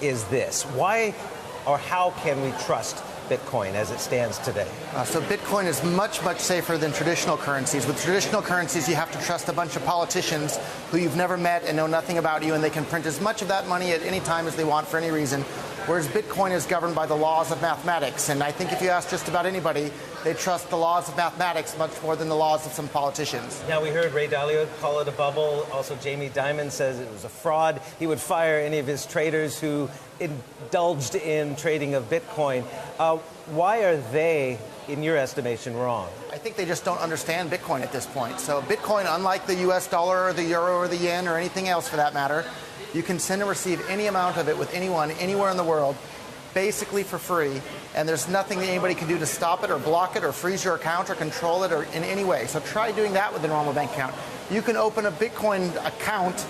is this. Why or how can we trust Bitcoin as it stands today? So Bitcoin is much, much safer than traditional currencies. With traditional currencies, you have to trust a bunch of politicians who you've never met and know nothing about you, and they can print as much of that money at any time as they want for any reason. Whereas Bitcoin is governed by the laws of mathematics. And I think if you ask just about anybody, they trust the laws of mathematics much more than the laws of some politicians. Now, we heard Ray Dalio call it a bubble. Also, Jamie Dimon says it was a fraud. He would fire any of his traders who indulged in trading of Bitcoin. Why are they, in your estimation, wrong? I think they just don't understand Bitcoin at this point. So Bitcoin, unlike the US dollar or the euro or the yen or anything else for that matter, you can send and receive any amount of it with anyone, anywhere in the world, basically for free, and there's nothing that anybody can do to stop it or block it or freeze your account or control it or in any way. So try doing that with a normal bank account. You can open a Bitcoin account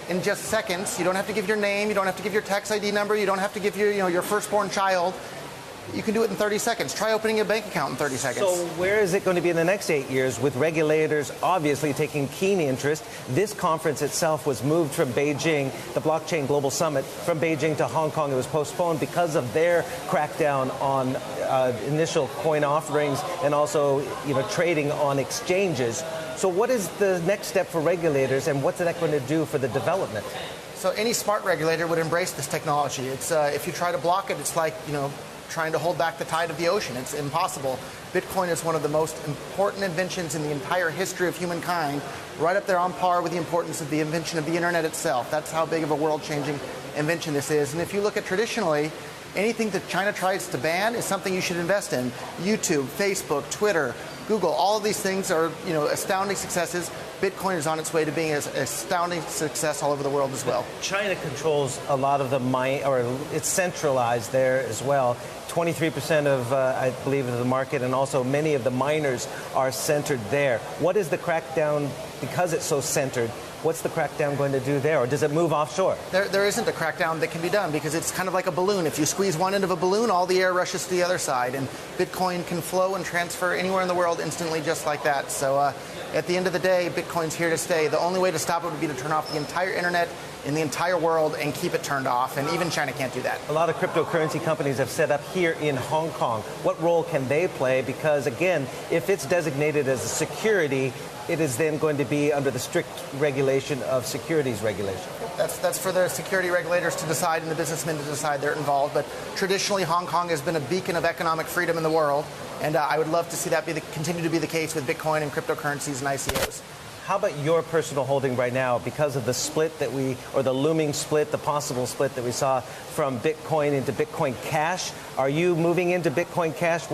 in just seconds. You don't have to give your name, you don't have to give your tax ID number, you don't have to give your firstborn child. You can do it in 30 seconds. Try opening a bank account in 30 seconds. So where is it going to be in the next 8 years with regulators obviously taking keen interest? This conference itself was moved from Beijing, the Blockchain Global Summit, from Beijing to Hong Kong. It was postponed because of their crackdown on initial coin offerings and also trading on exchanges. So what is the next step for regulators, and what's that going to do for the development? So any smart regulator would embrace this technology. It's if you try to block it, it's like trying to hold back the tide of the ocean. It's impossible. Bitcoin is one of the most important inventions in the entire history of humankind, right up there on par with the importance of the invention of the internet itself. That's how big of a world-changing invention this is. And if you look at traditionally, anything that China tries to ban is something you should invest in. YouTube, Facebook, Twitter, Google, all of these things are astounding successes. Bitcoin is on its way to being an astounding success all over the world as well. China controls a lot of the mine, or it's centralized there as well. 23% of, I believe, of the market, and also many of the miners are centered there. What is the crackdown, because it's so centered, what's the crackdown going to do there, or does it move offshore? There isn't a crackdown that can be done because it's kind of like a balloon. If you squeeze one end of a balloon, all the air rushes to the other side, and Bitcoin can flow and transfer anywhere in the world instantly just like that. So at the end of the day, Bitcoin's here to stay. The only way to stop it would be to turn off the entire internet in the entire world and keep it turned off, and even China can't do that. A lot of cryptocurrency companies have set up here in Hong Kong. What role can they play? Because again, if it's designated as a security, it is then going to be under the strict regulation of securities regulation. That's for the security regulators to decide and the businessmen to decide. They're involved. But traditionally, Hong Kong has been a beacon of economic freedom in the world, and I would love to see that continue to be the case with Bitcoin and cryptocurrencies and ICOs. How about your personal holding right now because of the split or the looming split, the possible split that we saw from Bitcoin into Bitcoin Cash? Are you moving into Bitcoin Cash?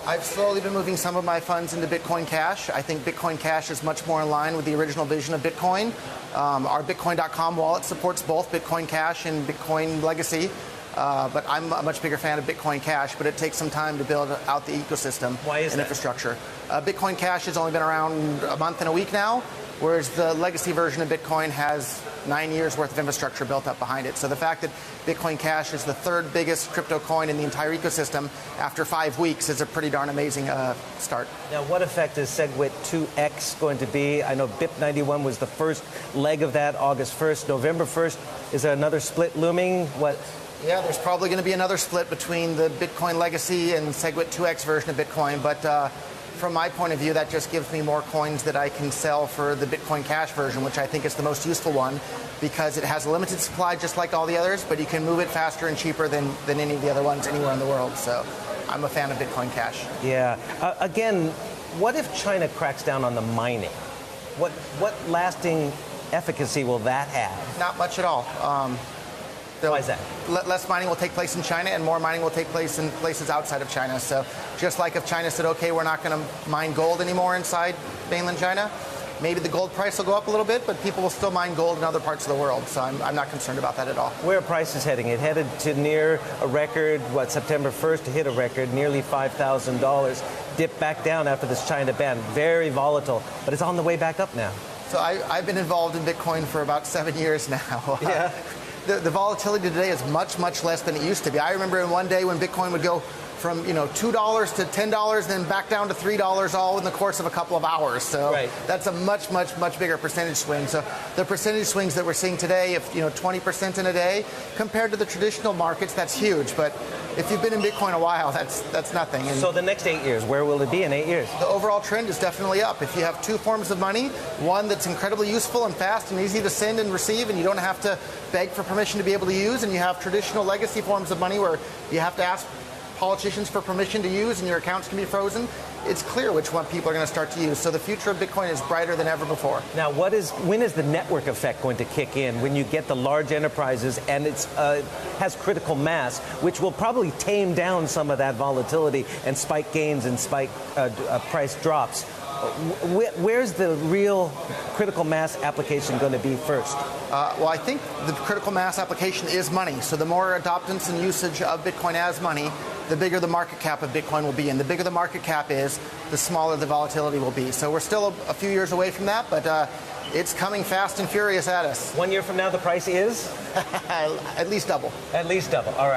I've slowly been moving some of my funds into Bitcoin Cash. I think Bitcoin Cash is much more in line with the original vision of Bitcoin. Our Bitcoin.com wallet supports both Bitcoin Cash and Bitcoin Legacy. But I'm a much bigger fan of Bitcoin Cash, but it takes some time to build out the ecosystem and infrastructure. Bitcoin Cash has only been around a month and a week now, whereas the legacy version of Bitcoin has 9 years worth of infrastructure built up behind it. So the fact that Bitcoin Cash is the third biggest crypto coin in the entire ecosystem after 5 weeks is a pretty darn amazing start. Now, what effect is SegWit 2X going to be? I know BIP91 was the first leg of that, August 1st, November 1st. Is there another split looming? Yeah, there's probably going to be another split between the Bitcoin Legacy and SegWit 2X version of Bitcoin, but from my point of view, that just gives me more coins that I can sell for the Bitcoin Cash version, which I think is the most useful one because it has a limited supply just like all the others, but you can move it faster and cheaper than any of the other ones anywhere in the world. So I'm a fan of Bitcoin Cash. Yeah. Again, what if China cracks down on the mining? What lasting efficacy will that have? Not much at all. Why is that? Less mining will take place in China and more mining will take place in places outside of China. So just like if China said, okay, we're not going to mine gold anymore inside mainland China, maybe the gold price will go up a little bit, but people will still mine gold in other parts of the world. So I'm not concerned about that at all. Where are prices heading? It headed to near a record, September 1st to hit a record, nearly $5,000. Dipped back down after this China ban. Very volatile, but it's on the way back up now. So I've been involved in Bitcoin for about 7 years now. Yeah. The volatility today is much, much less than it used to be. I remember in one day when Bitcoin would go from $2 to $10, then back down to $3 all in the course of a couple of hours. So that's a much, much, much bigger percentage swing. So the percentage swings that we're seeing today, if 20% in a day, compared to the traditional markets, that's huge. But if you've been in Bitcoin a while, that's nothing. And so the next 8 years, where will it be in 8 years? The overall trend is definitely up. If you have two forms of money, one that's incredibly useful and fast and easy to send and receive, and you don't have to beg for permission to be able to use, and you have traditional legacy forms of money where you have to ask politicians for permission to use and your accounts can be frozen, it's clear which one people are going to start to use. So the future of Bitcoin is brighter than ever before. Now, when is the network effect going to kick in? When you get the large enterprises and it has critical mass, which will probably tame down some of that volatility and spike gains and spike price drops. Where's the real critical mass application going to be first? Well, I think the critical mass application is money. So the more adoptance and usage of Bitcoin as money, the bigger the market cap of Bitcoin will be. And the bigger the market cap is, the smaller the volatility will be. So we're still a few years away from that, but it's coming fast and furious at us. 1 year from now, the price is? At least double. At least double. All right.